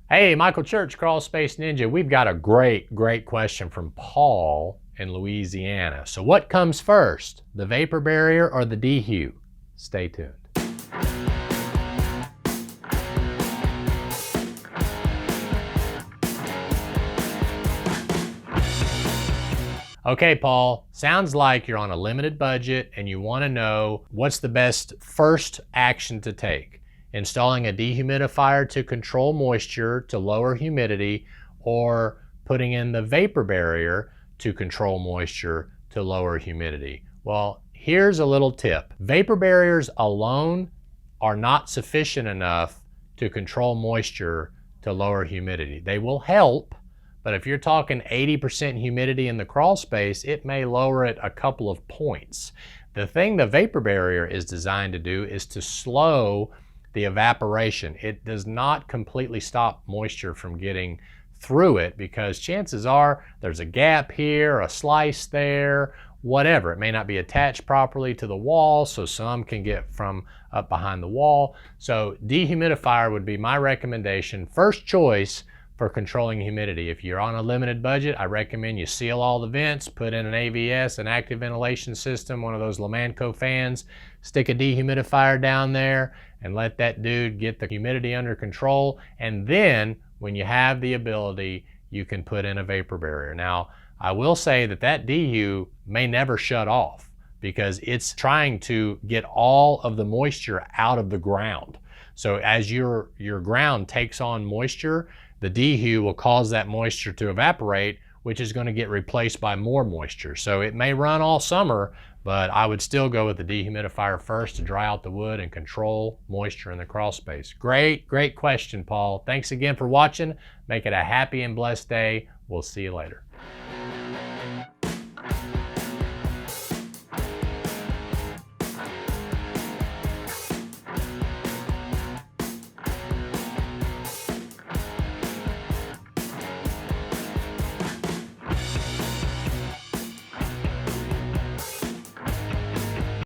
Hey, Michael Church, Crawl Space Ninja. We've got a great question from Paul in Louisiana. So what comes first, the vapor barrier or the dehu? Stay tuned. Okay, Paul, sounds like you're on a limited budget and you want to know what's the best first action to take. Installing a dehumidifier to control moisture to lower humidity, or putting in the vapor barrier to control moisture to lower humidity. Well, here's a little tip. Vapor barriers alone are not sufficient enough to control moisture to lower humidity. They will help, but if you're talking 80% humidity in the crawl space, it may lower it a couple of points. The thing the vapor barrier is designed to do is to slow the evaporation. It does not completely stop moisture from getting through it, because chances are there's a gap here, a slice there, whatever. It may not be attached properly to the wall, so some can get from up behind the wall. So dehumidifier would be my recommendation, first choice for controlling humidity. If you're on a limited budget, I recommend you seal all the vents, put in an AVS, an active ventilation system, one of those Lamanco fans, stick a dehumidifier down there, and let that dude get the humidity under control. And then when you have the ability, you can put in a vapor barrier. Now, I will say that dehu may never shut off, because it's trying to get all of the moisture out of the ground. So as your ground takes on moisture, the dehu will cause that moisture to evaporate, which is going to get replaced by more moisture. So it may run all summer, but I would still go with the dehumidifier first to dry out the wood and control moisture in the crawl space. Great question, Paul. Thanks again for watching. Make it a happy and blessed day. We'll see you later.